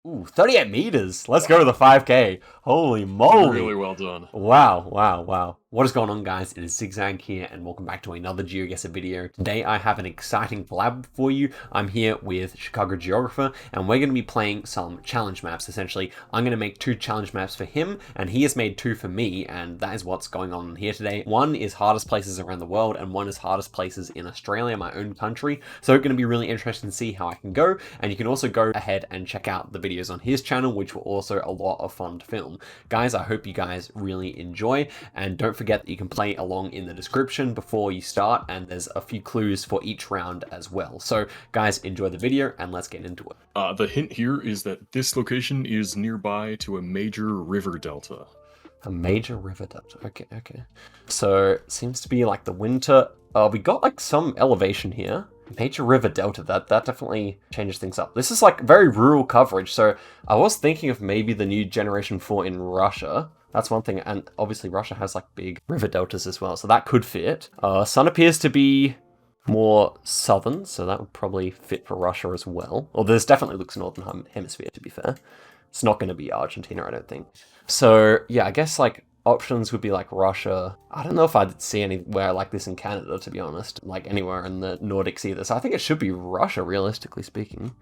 Ooh, 38 meters. Let's go to the 5K. Holy moly. Really well done. Wow, wow, wow. What is going on, guys? It is Zigzag here, and welcome back to another Geoguessr video. Today I have an exciting collab for you. I'm here with Chicago Geographer, and we're going to be playing some challenge maps. Essentially, I'm going to make 2 challenge maps for him, and he has made 2 for me, and that is what's going on here today. One is hardest places around the world, and one is hardest places in Australia, my own country. So it's going to be really interesting to see how I can go, and you can also go ahead and check out the videos on his channel, which were also a lot of fun to film. Guys, I hope you guys really enjoy, and don't forget that you can play along in the description before you start, and there's a few clues for each round as well. So guys, enjoy the video and let's get into it. The hint here is that this location is nearby to a major river delta. A major river delta. Okay. So it seems to be like the winter. We got like some elevation here. Major river delta, that definitely changes things up. This is like very rural coverage, so I was thinking of maybe the new Generation 4 in Russia. That's one thing, and obviously Russia has like big river deltas as well, so that could fit. Sun appears to be more southern, so that would probably fit for Russia as well. Although this definitely looks northern hemisphere, to be fair. It's not going to be Argentina, I don't think. So yeah, I guess like options would be like Russia. I don't know if I'd see anywhere like this in Canada, to be honest, like anywhere in the Nordics either. So I think it should be Russia, realistically speaking.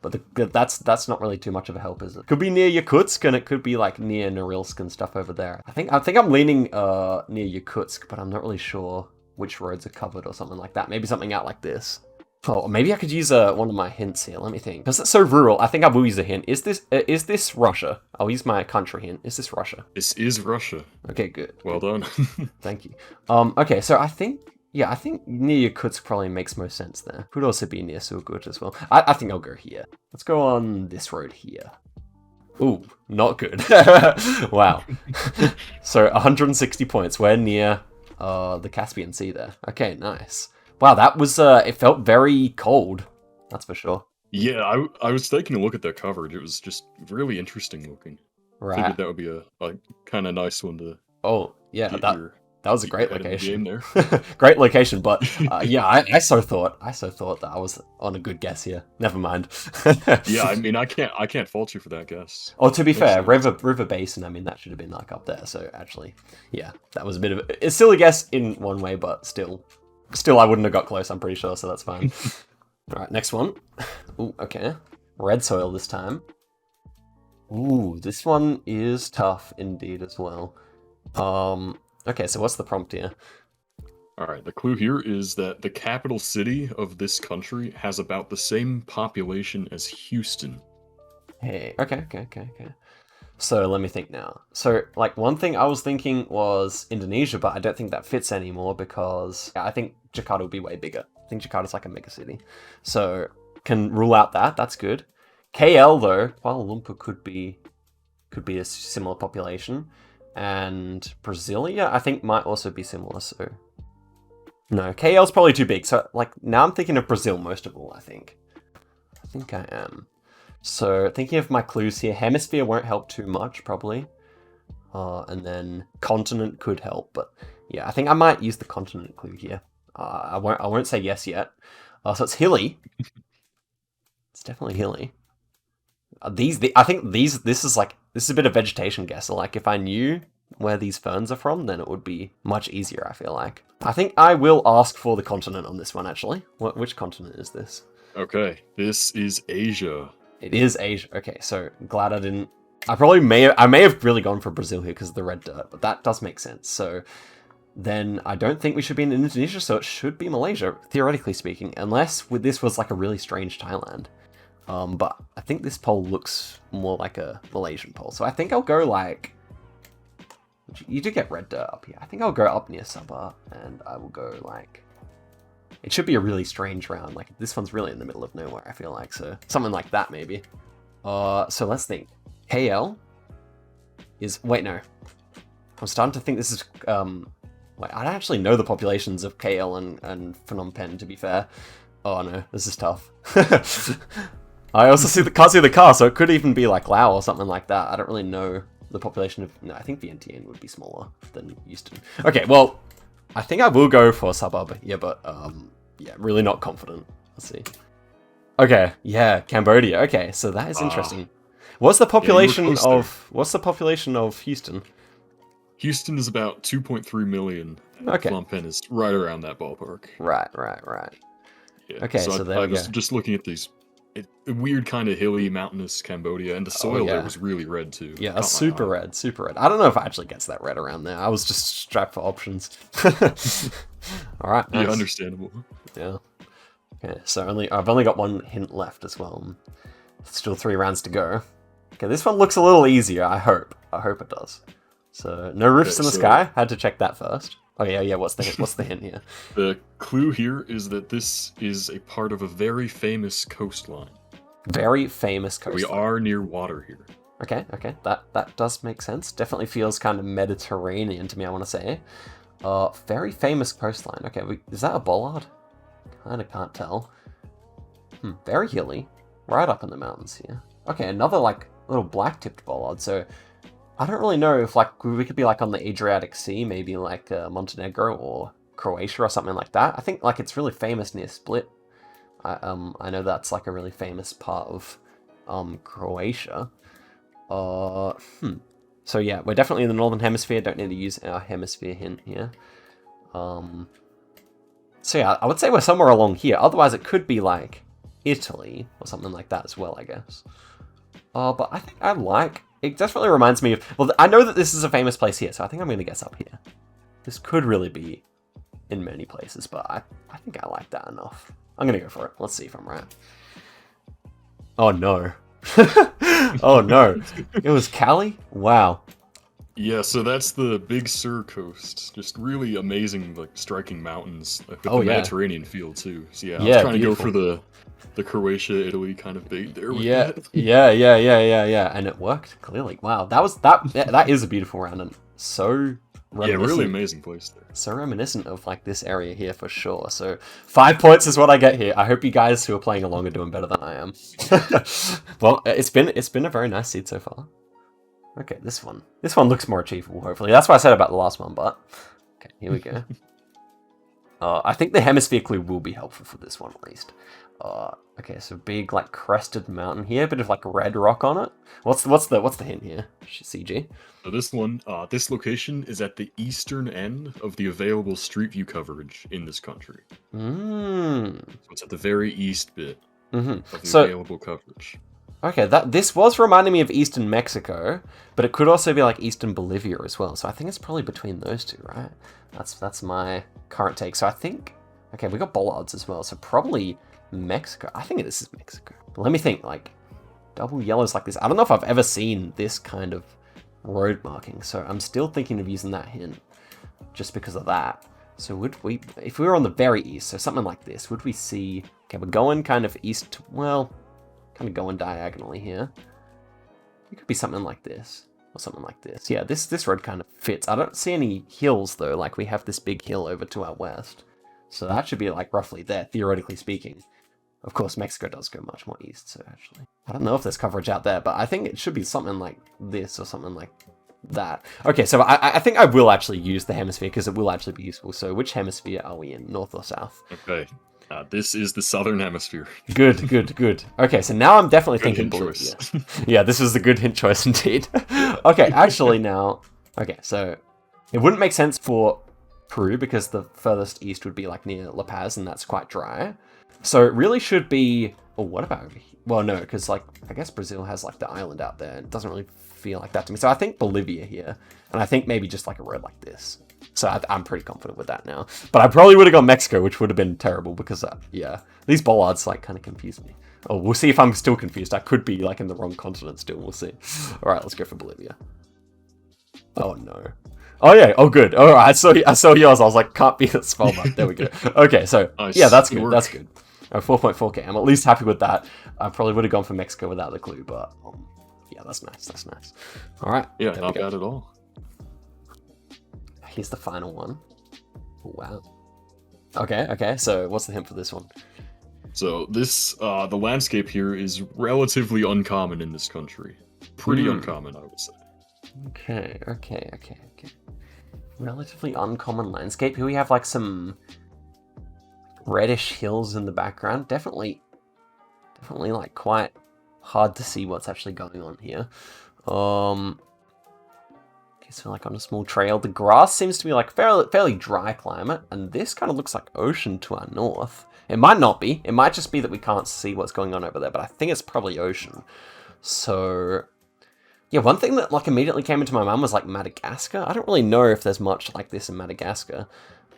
But that's not really too much of a help, is it? Could be near Yakutsk, and it could be like near Norilsk and stuff over there. I think I'm leaning near Yakutsk, but I'm not really sure which roads are covered or something like that. Maybe something out like this. Oh, maybe I could use one of my hints here. Let me think. Because it's so rural, I think I will use a hint. Is this Russia? I'll use my country hint. Is this Russia? This is Russia. Okay, good. Well done. Thank you. Okay, so I think near Yakutsk probably makes most sense there. Could also be near Surgut as well. I think I'll go here. Let's go on this road here. Ooh, not good. Wow. So 160 points. We're near the Caspian Sea there. Okay, nice. Wow, that was, it felt very cold. That's for sure. Yeah, I was taking a look at that coverage. It was just really interesting looking. Right. Figured that would be a kind of nice one to. Oh, yeah, that was a great location. There. Great location, but yeah, I so thought that I was on a good guess here. Never mind. Yeah, I mean, I can't fault you for that guess. Oh, to be fair, River Basin, I mean, that should have been like up there. So actually, yeah, that was a bit of it's still a guess in one way, but still I wouldn't have got close, I'm pretty sure, so that's fine. Alright, next one. Ooh, okay. Red soil this time. Ooh, this one is tough indeed as well. Okay, so what's the prompt here? Alright, the clue here is that the capital city of this country has about the same population as Houston. Hey, okay. So let me think now. So, like, one thing I was thinking was Indonesia, but I don't think that fits anymore because I think Jakarta would be way bigger. I think Jakarta's like a mega city. So, can rule out that. That's good. KL, though, Kuala Lumpur could be a similar population. And Brasilia, I think, might also be similar, so... No, KL's probably too big. So, like, now I'm thinking of Brazil most of all, I think. I think I am. So, thinking of my clues here, hemisphere won't help too much, probably. And then continent could help, but yeah, I think I might use the continent clue here. I won't say yes yet. So it's hilly. It's definitely hilly. I think this is a bit of vegetation guess. So like if I knew where these ferns are from, then it would be much easier, I feel like. I think I will ask for the continent on this one, actually. Which continent is this? Okay, this is Asia. It is Asia. Okay, so glad I didn't... I may have really gone for Brazil here because of the red dirt, but that does make sense. So then I don't think we should be in Indonesia, so it should be Malaysia, theoretically speaking, unless this was like a really strange Thailand. But I think this pole looks more like a Malaysian pole, so I think I'll go like... You do get red dirt up here. I think I'll go up near Sabah, and I will go like... It should be a really strange round. Like, this one's really in the middle of nowhere, I feel like. So, something like that, maybe. So let's think. KL is... Wait, no. I'm starting to think this is... Wait, I don't actually know the populations of KL and Phnom Penh, to be fair. Oh, no. This is tough. I also can't see the car, so it could even be like Laos or something like that. I don't really know the population of... No, I think Vientiane would be smaller than Houston. Okay, well... I think I will go for suburb, yeah, but, yeah, really not confident. Let's see. Okay, yeah, Cambodia. Okay, so that is interesting. What's the Yeah, you were population close there. what's the population of Houston? Houston is about 2.3 million, and Okay. Phnom Penh is right around that ballpark. Right. Yeah. Okay, So so there I we go. was just looking at these weird kind of hilly, mountainous Cambodia, and the soil there yeah. was really red too. Yeah, Caught my super eye. red, super red. I don't know if it actually gets that red around there. I was just strapped for options. Alright, nice. Yeah, understandable. Yeah. Okay, so I've only got one hint left as well. Still 3 rounds to go. Okay, this one looks a little easier, I hope. I hope it does. So, no roofs in the sky. Had to check that first. Oh yeah, what's the hint here? The clue here is that this is a part of a very famous coastline. Very famous coastline. We are near water here. Okay, that does make sense. Definitely feels kind of Mediterranean to me, I want to say. Very famous coastline. Okay, is that a bollard? Kinda can't tell. Very hilly. Right up in the mountains here. Okay, another, like, little black-tipped bollard, so... I don't really know if, like, we could be, like, on the Adriatic Sea, maybe, like, Montenegro or Croatia or something like that. I think, like, it's really famous near Split. I know that's, like, a really famous part of, Croatia. So, yeah, we're definitely in the Northern Hemisphere. Don't need to use our hemisphere hint here. So, yeah, I would say we're somewhere along here. Otherwise, it could be, like, Italy or something like that as well, I guess. But I think I like... It definitely reminds me of... Well, I know that this is a famous place here, so I think I'm going to guess up here. This could really be in many places, but I think I like that enough. I'm going to go for it. Let's see if I'm right. Oh, no. Oh, no. It was Cali? Wow. Yeah, so that's the Big Sur coast. Just really amazing, like, striking mountains. With the Mediterranean feel, too. So, yeah, I was trying to go for the Croatia, Italy kind of bait there. Yeah, and it worked clearly. Wow, that is a beautiful round and so reminiscent. Yeah, really amazing place there. So reminiscent of like this area here for sure. So 5 points is what I get here. I hope you guys who are playing along are doing better than I am. Well, it's been a very nice seed so far. Okay, this one looks more achievable. Hopefully, that's what I said about the last one. But okay, here we go. I think the hemisphere clue will be helpful for this one at least. Okay, so big like crested mountain here, bit of like red rock on it. What's the hint here, CG? So this location is at the eastern end of the available street view coverage in this country. So it's at the very east bit of the available coverage. Okay, this was reminding me of eastern Mexico, but it could also be like eastern Bolivia as well. So I think it's probably between those two, right? That's my current take. So I think, okay, we got bollards as well, so probably Mexico. I think this is Mexico. But let me think, like, double yellows like this. I don't know if I've ever seen this kind of road marking, so I'm still thinking of using that hint just because of that. So would we, if we were on the very east, so something like this, would we see, okay, we're going kind of east, well, kind of going diagonally here. It could be something like this, or something like this. Yeah, this road kind of fits. I don't see any hills, though, like we have this big hill over to our west. So that should be, like, roughly there, theoretically speaking. Of course, Mexico does go much more east, so actually... I don't know if there's coverage out there, but I think it should be something like this, or something like that. Okay, so I think I will actually use the hemisphere, because it will actually be useful. So which hemisphere are we in, north or south? Okay. This is the southern hemisphere. Good. Okay, so now I'm definitely thinking Bolivia. Yeah, this was the good hint choice indeed. Okay, actually now... Okay, so it wouldn't make sense for Peru because the furthest east would be like near La Paz and that's quite dry. So it really should be... Oh, what about over here? Well, no, because like, I guess Brazil has like the island out there. It doesn't really feel like that to me. So I think Bolivia here. And I think maybe just like a road like this. So I'm pretty confident with that now. But I probably would have gone Mexico, which would have been terrible because, yeah, these bollards like kind of confuse me. Oh, we'll see if I'm still confused. I could be like in the wrong continent still. We'll see. All right, let's go for Bolivia. Oh, no. Oh, yeah. Oh, good. All right, I saw yours. I was like, can't be a spell mark. There we go. Okay, so, yeah, that's good. That's good. 4.4k. I'm at least happy with that. I probably would have gone for Mexico without the clue, but yeah, that's nice. That's nice. All right. Yeah, not bad at all. Here's the final one. Oh, wow. Okay. So what's the hint for this one? So this, the landscape here is relatively uncommon in this country. Pretty uncommon, I would say. Okay. Relatively uncommon landscape. Here we have like some reddish hills in the background. Definitely like quite hard to see what's actually going on here. Okay, so like on a small trail, the grass seems to be like fairly dry climate, and this kind of looks like ocean to our north. It might not be. It might just be that we can't see what's going on over there, but I think it's probably ocean. So, yeah, one thing that like immediately came into my mind was like Madagascar. I don't really know if there's much like this in Madagascar,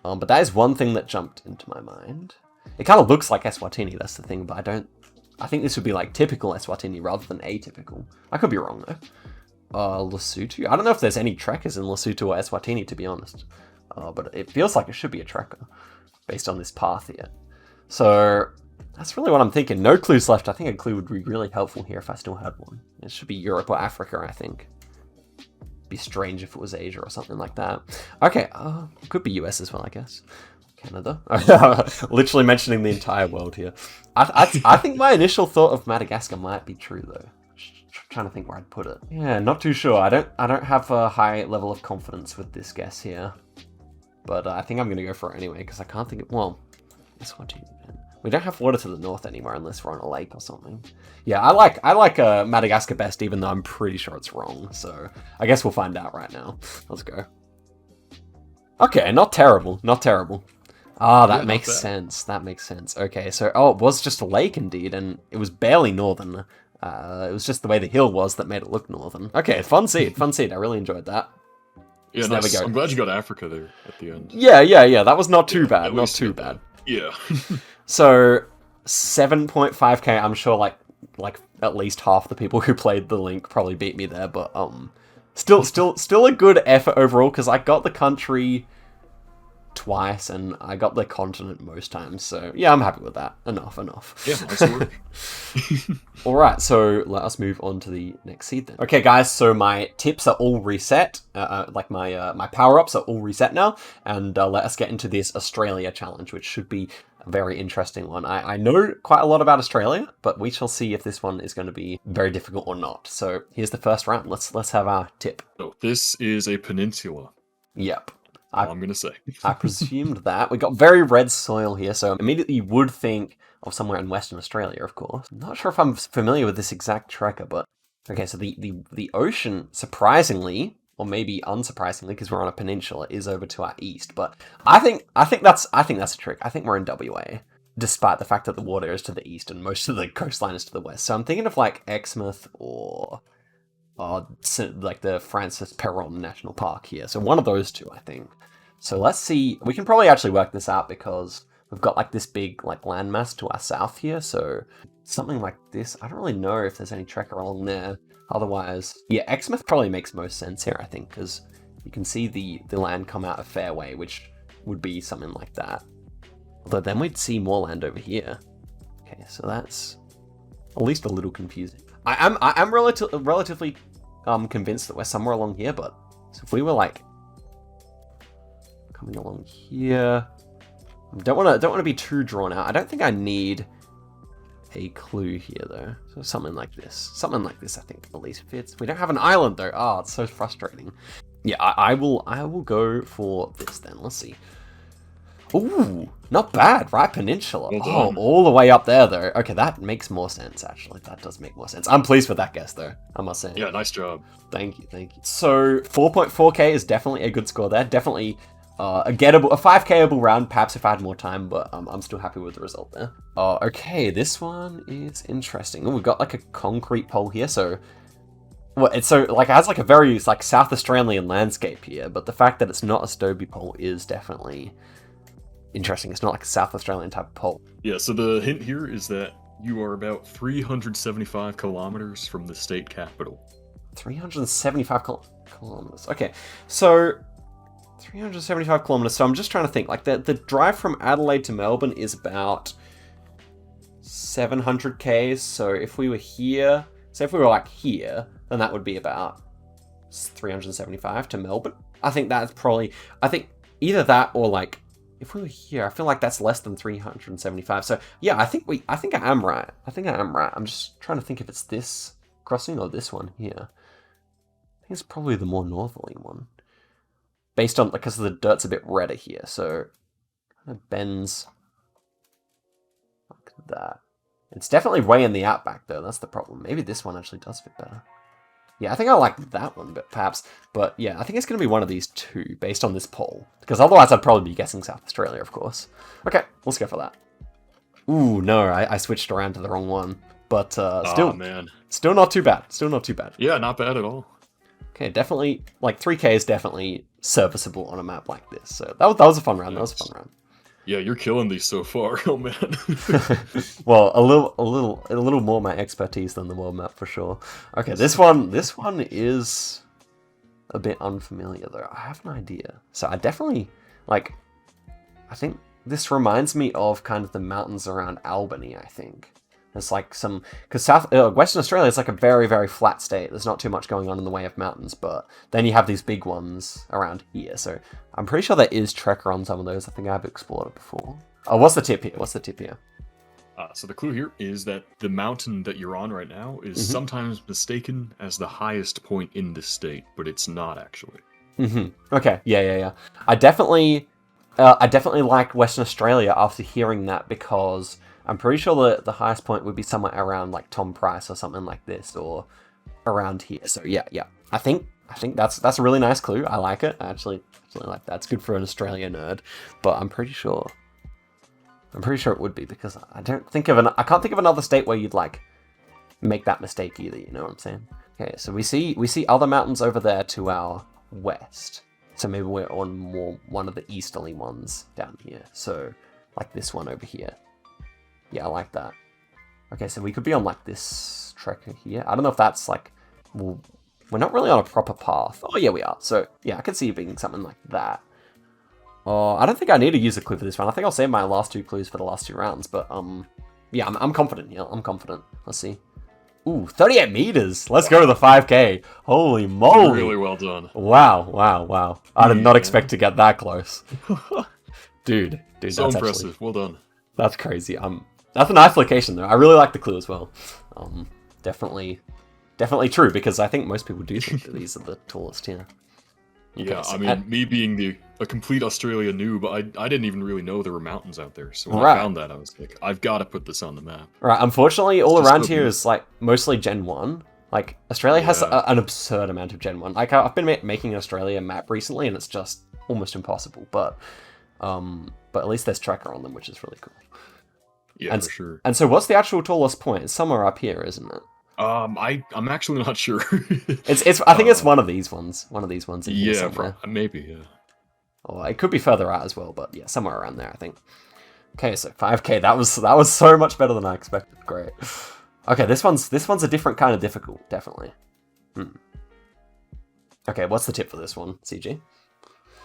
but that is one thing that jumped into my mind. It kind of looks like Eswatini, that's the thing, but I think this would be like typical Eswatini rather than atypical. I could be wrong though. Lesotho? I don't know if there's any trekkers in Lesotho or Eswatini, to be honest. But it feels like it should be a trekker, based on this path here. So, that's really what I'm thinking. No clues left. I think a clue would be really helpful here if I still had one. It should be Europe or Africa, I think. It'd be strange if it was Asia or something like that. Okay, could be US as well, I guess. Canada. Literally mentioning the entire world here. I think my initial thought of Madagascar might be true, though. Trying to think where I'd put it. Yeah, not too sure. I don't have a high level of confidence with this guess here, but I think I'm gonna go for it anyway because I can't think of. Well, this one too. We don't have water to the north anymore unless we're on a lake or something. Yeah, I like Madagascar best, even though I'm pretty sure it's wrong. So I guess we'll find out right now. Let's go. Okay, not terrible. Not terrible. Ah, that makes sense. That makes sense. Okay, so it was just a lake indeed, and it was barely northern. It was just the way the hill was that made it look northern. Okay, fun seed, fun seed. I really enjoyed that. Yeah, nice. There we go. I'm glad you got Africa there at the end. Yeah. That was not too bad. Not too bad. Yeah. So 7.5k. I'm sure like at least half the people who played the link probably beat me there, but still a good effort overall because I got the country twice and I got the continent most times, so yeah, I'm happy with that. Enough. Yeah, nice work. Alright, so let us move on to the next seed then. Okay guys, so my tips are all reset, like my power-ups are all reset now, and let us get into this Australia challenge, which should be a very interesting one. I know quite a lot about Australia, but we shall see if this one is going to be very difficult or not. So here's the first round. Let's have our tip. So this is a peninsula. Yep. I'm going to say. I presumed that. We got very red soil here, so immediately you would think of somewhere in Western Australia, of course. I'm not sure if I'm familiar with this exact trekker, but... Okay, so the ocean, surprisingly, or maybe unsurprisingly, because we're on a peninsula, is over to our east. But I think that's a trick. I think we're in WA, despite the fact that the water is to the east and most of the coastline is to the west. So I'm thinking of like Exmouth or like the Francis Perron National Park here. So one of those two, I think. So let's see. We can probably actually work this out because we've got like this big like landmass to our south here. So something like this. I don't really know if there's any trekker along there. Otherwise, yeah, Exmouth probably makes most sense here, I think, because you can see the land come out of Fairway, which would be something like that. Although then we'd see more land over here. Okay, so that's at least a little confusing. I'm relatively convinced that we're somewhere along here, but so if we were like coming along here, don't want to be too drawn out. I don't think I need a clue here though. So something like this, I think at least fits. We don't have an island though. Oh, it's so frustrating. Yeah, I will go for this then. Let's see. Ooh, not bad, right? Peninsula. Oh, all the way up there, though. Okay, that makes more sense, actually. That does make more sense. I'm pleased with that guess, though, I must say. Yeah, nice job. Thank you. So, 4.4k is definitely a good score there. Definitely a 5kable round, perhaps if I had more time, but I'm still happy with the result there. Okay, this one is interesting. We've got, like, a concrete pole here, so... Well, it has, like, a very, like, South Australian landscape here, but the fact that it's not a Stobie pole is definitely... interesting. It's not like a South Australian type of pole. Yeah, so the hint here is that you are about 375 kilometers from the state capital. 375 kilometers. Okay, so 375 kilometers. So I'm just trying to think. Like the drive from Adelaide to Melbourne is about 700 k's. So if we were here, so if we were like here, then that would be about 375 to Melbourne. I think that's probably. I think either that or like. If we were here, I feel like that's less than 375. So yeah, I think I am right. I'm just trying to think if it's this crossing or this one here. I think it's probably the more northerly one. Based on, because the dirt's a bit redder here, so it kind of bends like that. It's definitely way in the outback, though. That's the problem. Maybe this one actually does fit better. Yeah, I think I like that one, but perhaps. But yeah, I think it's going to be one of these two, based on this poll. Because otherwise I'd probably be guessing South Australia, of course. Okay, let's go for that. Ooh, no, I switched around to the wrong one. But still, man. Still not too bad. Still not too bad. Yeah, not bad at all. Okay, definitely, like, 3K is definitely serviceable on a map like this. So that was a fun round. That was a fun round. Yeah, you're killing these so far. Oh man. Well, a little more my expertise than the world map for sure. Okay, this one is a bit unfamiliar though. I have an idea. So I definitely like. I think this reminds me of kind of the mountains around Albany. I think there's like some because Western Australia is like a very very flat state. There's not too much going on in the way of mountains, but then you have these big ones around here. So I'm pretty sure there is trekker on some of those. I think I've explored it before. Oh, what's the tip here? So the clue here is that the mountain that you're on right now is sometimes mistaken as the highest point in the state, but it's not actually. Okay. Yeah. I definitely like Western Australia after hearing that because I'm pretty sure the highest point would be somewhere around like Tom Price or something like this, or around here. So yeah. I think that's a really nice clue. I like it. I actually like that. It's good for an Australia nerd, but I'm pretty sure it would be because I can't think of another state where you'd like make that mistake either. You know what I'm saying? Okay, so we see other mountains over there to our west. So maybe we're on one of the easterly ones down here. So like this one over here. Yeah, I like that. Okay, so we could be on like this trekker here. I don't know if that's like, well, we're not really on a proper path. Oh yeah, we are. So yeah, I could see it being something like that. Oh, I don't think I need to use a clue for this one. I think I'll save my last two clues for the last two rounds. But yeah, I'm confident. Yeah, I'm confident. Let's see. Ooh, 38 meters. Let's go to the 5K. Holy moly. Really well done. Wow. I did not expect to get that close. Dude, so that's impressive. Actually, well done. That's crazy. That's a nice location though. I really like the clue as well. Definitely true because I think most people do think that these are the tallest here. Okay, yeah, so I mean, me being a complete Australia noob, I didn't even really know there were mountains out there. So when I found that, I was like, I've got to put this on the map. Right, unfortunately, all around here is like mostly Gen 1. Like, Australia has an absurd amount of Gen 1. Like, I've been making an Australia map recently, and it's just almost impossible. But at least there's trekker on them, which is really cool. Yeah, for sure. And so what's the actual tallest point? It's somewhere up here, isn't it? I'm actually not sure. I think it's one of these ones. One of these ones. Yeah, maybe. Yeah. Or it could be further out as well, but yeah, somewhere around there, I think. Okay, so 5K. That was so much better than I expected. Great. Okay, this one's a different kind of difficult, definitely. Okay, what's the tip for this one, CG?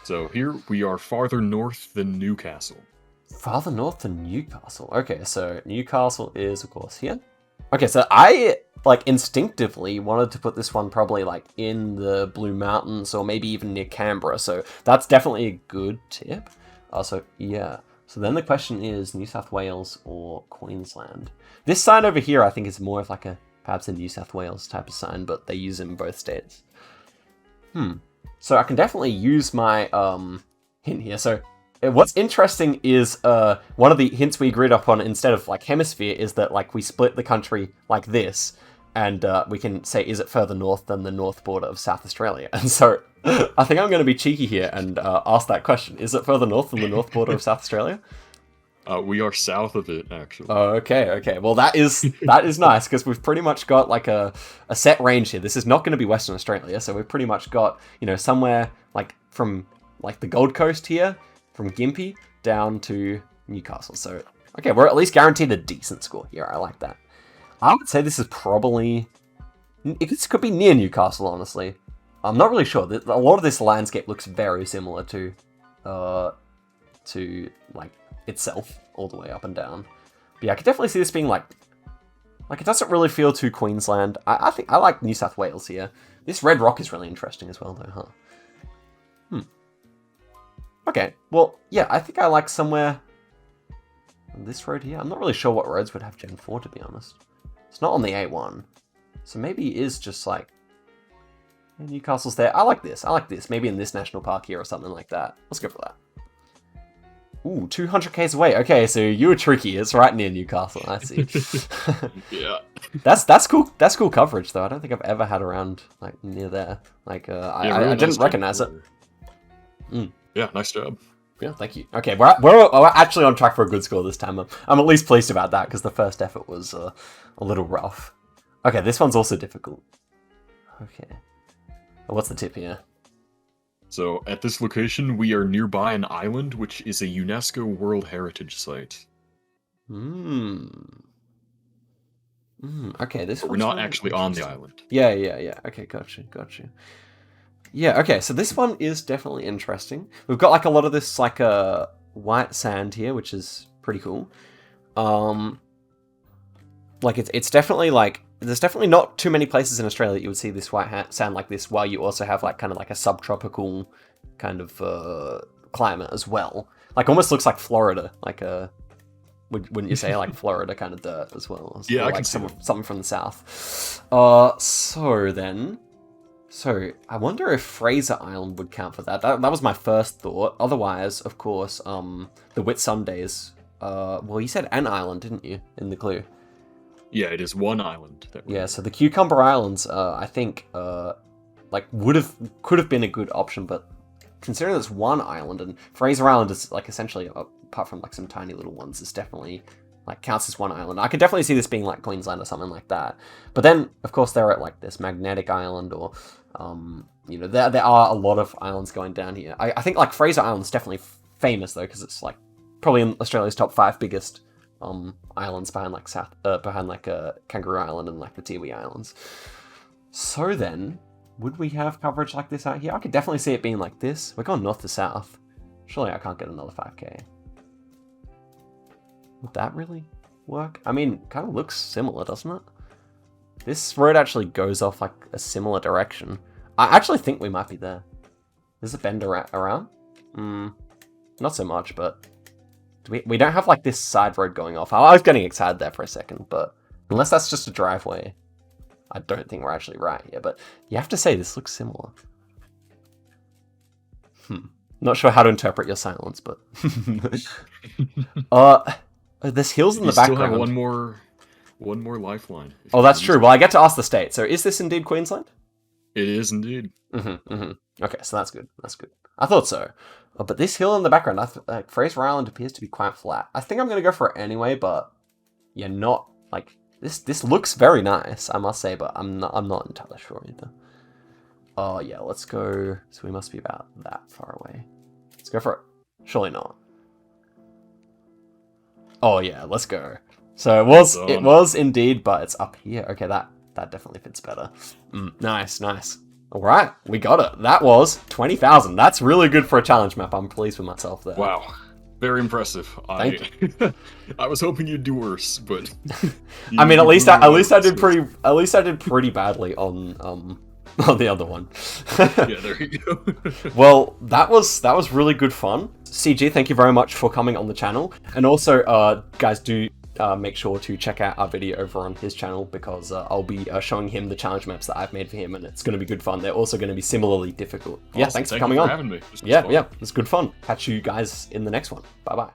So here we are farther north than Newcastle. Farther north than Newcastle. Okay, so Newcastle is of course here. Okay, so I like instinctively wanted to put this one probably like in the Blue Mountains or maybe even near Canberra. So that's definitely a good tip. So yeah. So then the question is New South Wales or Queensland. This sign over here I think is more of like perhaps a New South Wales type of sign, but they use it in both states. So I can definitely use my hint here. So what's interesting is one of the hints we agreed upon instead of like hemisphere is that like we split the country like this, and we can say is it further north than the north border of South Australia? And so I think I'm going to be cheeky here and ask that question: is it further north than the north border of South Australia? We are south of it, actually. Oh, okay. Well, that is nice because we've pretty much got like a set range here. This is not going to be Western Australia, so we've pretty much got somewhere like from like the Gold Coast here, from Gympie down to Newcastle. So okay, we're at least guaranteed a decent score here. I like that. I would say this is probably this could be near Newcastle. Honestly, I'm not really sure. A lot of this landscape looks very similar to like itself all the way up and down. But yeah, I could definitely see this being like it doesn't really feel too Queensland. I think I like New South Wales here. This red rock is really interesting as well though, huh? Okay, well, yeah, I think I like somewhere on this road here. I'm not really sure what roads would have Gen 4 to be honest. It's not on the A1. So maybe it is just like Newcastle's there. I like this. Maybe in this national park here or something like that. Let's go for that. Ooh, 200 k's away. Okay, so you were tricky. It's right near Newcastle. I see. Yeah. That's cool. That's cool coverage, though. I don't think I've ever had around like near there. Like, I didn't recognize it. Yeah, nice job. Yeah, thank you. Okay, we're actually on track for a good score this time. I'm at least pleased about that because the first effort was a little rough. Okay, this one's also difficult. Okay, what's the tip here? So, at this location, we are nearby an island, which is a UNESCO World Heritage Site. Okay, this but we're not actually on the island. Yeah. Okay, gotcha. Yeah, okay, so this one is definitely interesting. We've got like a lot of this like white sand here, which is pretty cool. Like it's definitely like there's definitely not too many places in Australia that you would see this white sand like this, while you also have like kind of like a subtropical kind of climate as well. Like almost looks like Florida, like wouldn't you say like Florida kind of dirt as well? Yeah, like I can see something from the south. So I wonder if Fraser Island would count for that. That was my first thought. Otherwise, of course, the Whitsundays. Well, you said an island, didn't you, in the clue? Yeah, it is one island. Yeah, so the Cucumber Islands, I think, like could have been a good option, but considering it's one island, and Fraser Island is like essentially, apart from like some tiny little ones, it's definitely like counts as one island. I could definitely see this being like Queensland or something like that. But then, of course, they're at like this Magnetic Island, or you know, there are a lot of islands going down here. I think like Fraser Island's definitely famous though, because it's like probably in Australia's top 5 biggest islands behind like Kangaroo Island and like the Tiwi Islands. So then, would we have coverage like this out here? I could definitely see it being like this. We're going north to south. Surely I can't get another 5k. Would that really work? I mean, kind of looks similar, doesn't it? This road actually goes off like a similar direction. I actually think we might be there. There's a bend around? Not so much, but we don't have like this side road going off. I was getting excited there for a second, but unless that's just a driveway, I don't think we're actually right here. But you have to say this looks similar. Not sure how to interpret your silence, but there's hills in the background. Still have one more lifeline. Oh, that's true. Well, I get to ask the state. So is this indeed Queensland? It is indeed. Okay, so that's good. That's good. I thought so. Oh, but this hill in the background, like Fraser Island appears to be quite flat. I think I'm going to go for it anyway, but yeah, not like this looks very nice, I must say, but I'm not entirely sure either. Oh yeah, let's go. So we must be about that far away. Let's go for it. Surely not. Oh yeah, let's go. So it was indeed, but it's up here. Okay, that definitely fits better. Nice. All right, we got it. That was 20,000. That's really good for a challenge map. I'm pleased with myself there. Wow, very impressive. Thank you. I was hoping you'd do worse, but I mean, at least I did pretty badly on the other one. Yeah, there you go. Well, that was really good fun. CG, thank you very much for coming on the channel, and also guys, do make sure to check out our video over on his channel, because I'll be showing him the challenge maps that I've made for him, and it's going to be good fun. They're also going to be similarly difficult. Awesome. Yeah, thanks for coming on. Having me. Yeah, it's good fun. Catch you guys in the next one. Bye bye.